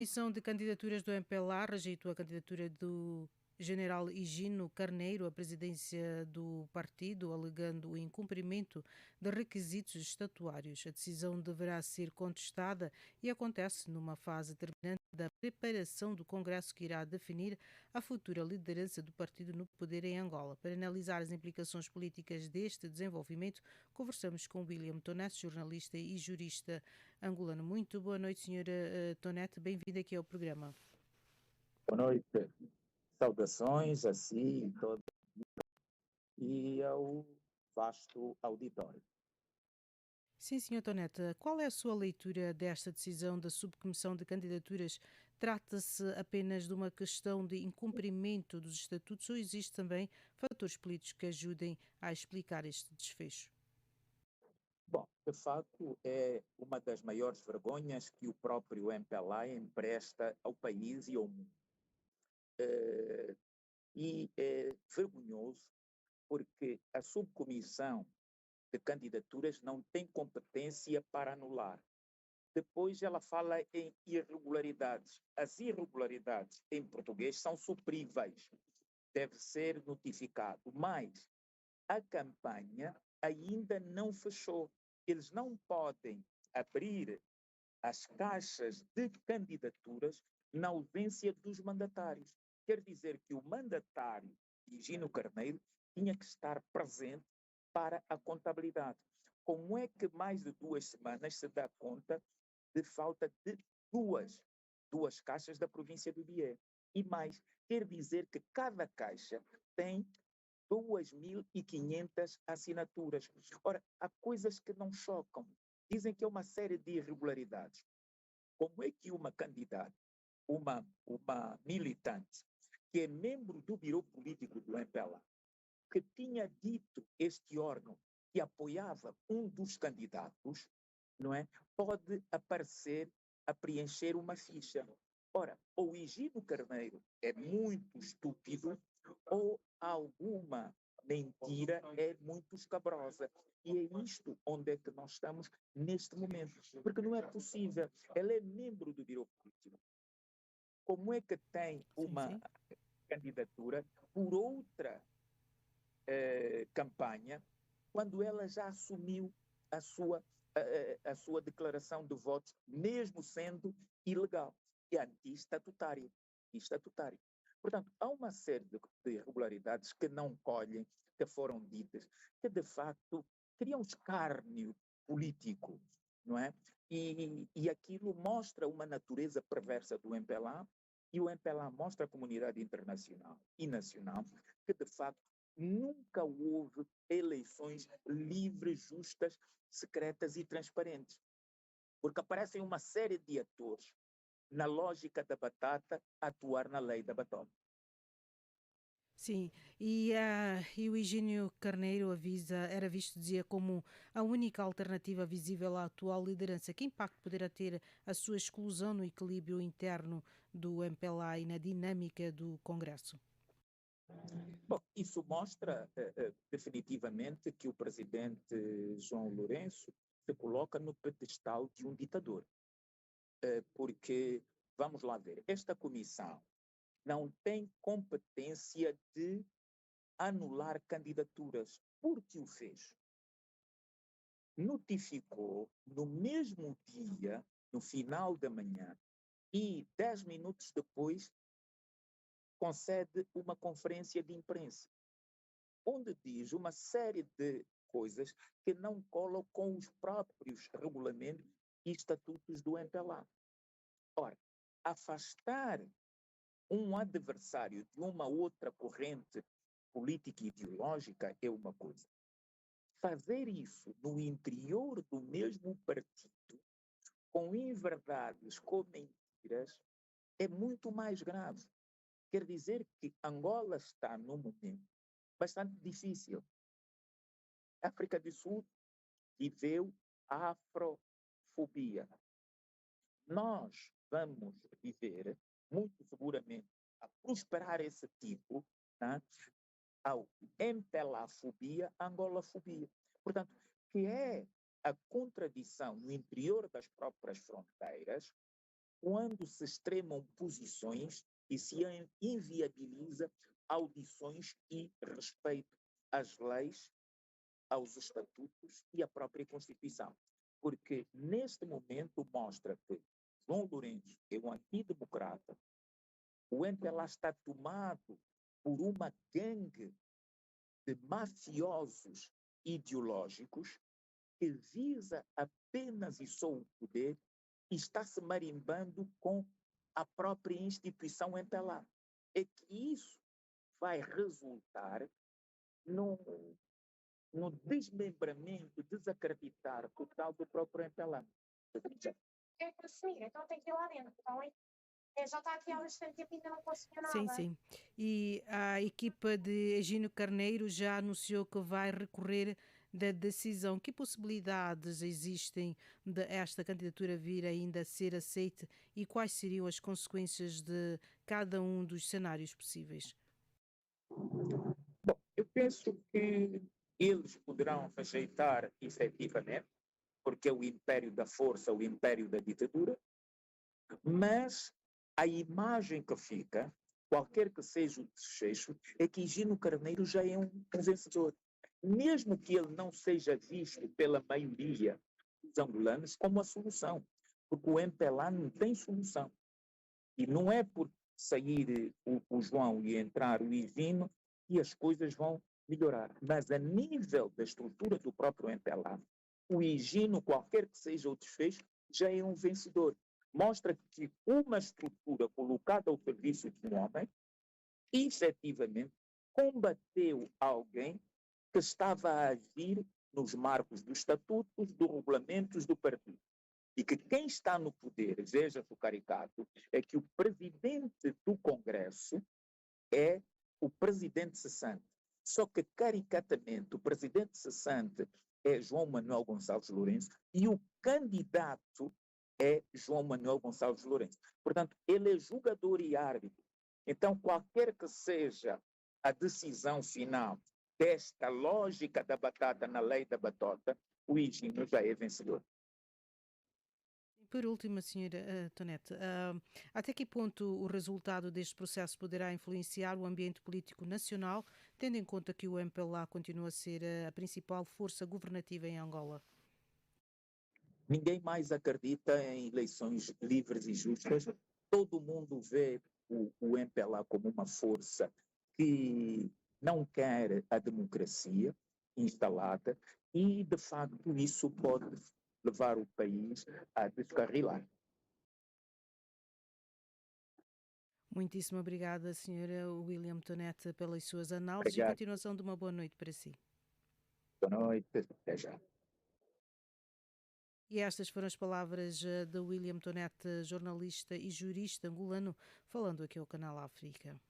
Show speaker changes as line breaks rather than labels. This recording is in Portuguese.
Comissão de Candidaturas do MPLA rejeitou a candidatura do general Higino Carneiro à presidência do partido, alegando o incumprimento de requisitos estatuários. A decisão deverá ser contestada e acontece numa fase determinante da preparação do Congresso que irá definir a futura liderança do partido no poder em Angola. Para analisar as implicações políticas deste desenvolvimento, conversamos com William Tonete, jornalista e jurista angolano. Muito boa noite, senhora Tonete, bem-vinda aqui ao programa.
Boa noite, saudações a si e, e ao vasto auditório.
Sim, senhor Tonete, qual é a sua leitura desta decisão da Subcomissão de Candidaturas? Trata-se apenas de uma questão de incumprimento dos estatutos ou existe também fatores políticos que ajudem a explicar este desfecho?
Bom, de facto, é uma das maiores vergonhas que o próprio MPLA empresta ao país e ao mundo. E é vergonhoso porque a subcomissão de candidaturas não tem competência para anular. Depois ela fala em irregularidades. As irregularidades em português são supríveis, deve ser notificado, mas a campanha ainda não fechou. Eles não podem abrir as caixas de candidaturas na ausência dos mandatários. Quer dizer que o mandatário, Higino Carneiro, tinha que estar presente para a contabilidade. Como é que mais de 2 semanas se dá conta de falta de duas caixas da província do Bié? E mais, quer dizer que cada caixa tem 2.500 assinaturas. Ora, há coisas que não chocam. Dizem que é uma série de irregularidades. Como é que uma candidata, uma militante, que é membro do Biro Político do MPLA, que tinha dito este órgão que apoiava um dos candidatos, não é? Pode aparecer a preencher uma ficha. Ora, ou o Higino Carneiro é muito estúpido, ou alguma mentira é muito escabrosa. E é isto onde é que nós estamos neste momento. Porque não é possível. Ela é membro do Biro Político. Como é que tem
Sim,
uma
sim.
candidatura por outra campanha, quando ela já assumiu a sua, a sua declaração de votos, mesmo sendo ilegal, e anti-estatutária. Estatutária. Portanto, há uma série de irregularidades que não colhem, que foram ditas, que de facto criam escárnio político, não é? E aquilo mostra uma natureza perversa do MPLA, e o MPLA mostra à comunidade internacional e nacional que, de facto, nunca houve eleições livres, justas, secretas e transparentes. Porque aparecem uma série de atores na lógica da batata a atuar na lei da batata.
Sim, e o Higínio Carneiro era visto, dizia, como a única alternativa visível à atual liderança. Que impacto poderá ter a sua exclusão no equilíbrio interno do MPLA e na dinâmica do Congresso?
Bom, isso mostra definitivamente que o presidente João Lourenço se coloca no pedestal de um ditador. Porque, vamos lá ver, esta comissão não tem competência de anular candidaturas. Por que o fez? Notificou no mesmo dia, no final da manhã, e 10 minutos depois concede uma conferência de imprensa, onde diz uma série de coisas que não colam com os próprios regulamentos e estatutos do MPLA. Ora, afastar um adversário de uma outra corrente política e ideológica é uma coisa. Fazer isso no interior do mesmo partido, com inverdades, com mentiras, é muito mais grave. Quer dizer que Angola está num momento bastante difícil. A África do Sul viveu a afrofobia. Nós vamos viver, muito seguramente, a prosperar esse tipo, tá? Ao empelafobia, angolafobia. Portanto, que é a contradição no interior das próprias fronteiras quando se extremam posições e se inviabiliza audições e respeito às leis, aos estatutos e à própria Constituição. Porque neste momento mostra que João Lourenço é um antidemocrata, o MPLA está tomado por uma gangue de mafiosos ideológicos que visa apenas e só o poder e está se marimbando com a própria instituição MPLA. É que isso vai resultar no, no desmembramento, desacreditar total do próprio MPLA.
É para sair, então tem que ir lá dentro. Então, já está aqui há bastante tempo e ainda não conseguiu
Sim,
nada.
sim. E a equipa de Egínio Carneiro já anunciou que vai recorrer da decisão. Que possibilidades existem de esta candidatura vir ainda a ser aceita e quais seriam as consequências de cada um dos cenários possíveis?
Bom, eu penso que eles poderão rejeitar efetivamente, porque é o império da força, o império da ditadura, mas a imagem que fica, qualquer que seja o desfecho, é que Higino Carneiro já é um vencedor. Mesmo que ele não seja visto pela maioria dos angolanos como a solução, porque o MPLA não tem solução. E não é por sair o João e entrar o Higino que as coisas vão melhorar. Mas a nível da estrutura do próprio MPLA, o Higino, qualquer que seja o desfecho, já é um vencedor. Mostra que uma estrutura colocada ao serviço de um homem, efetivamente, combateu alguém que estava a agir nos marcos dos estatutos, dos regulamentos do partido. E que quem está no poder, veja-se o caricato, é que o presidente do Congresso é o presidente cessante. Só que, caricatamente, o presidente cessante é João Manuel Gonçalves Lourenço e o candidato é João Manuel Gonçalves Lourenço. Portanto, ele é julgador e árbitro. Então, qualquer que seja a decisão final desta lógica da batata na lei da batota, o Higino já é vencedor.
Por último, senhora Tonete, até que ponto o resultado deste processo poderá influenciar o ambiente político nacional, tendo em conta que o MPLA continua a ser a principal força governativa em Angola?
Ninguém mais acredita em eleições livres e justas. Todo mundo vê o MPLA como uma força que não quer a democracia instalada e, de facto, isso pode levar o país a descarrilar.
Muitíssimo obrigada, senhora William Tonete, pelas suas análises e
Obrigado.
continuação de uma boa noite para si.
Boa noite. Até já.
E estas foram as palavras de William Tonete, jornalista e jurista angolano, falando aqui ao Canal África.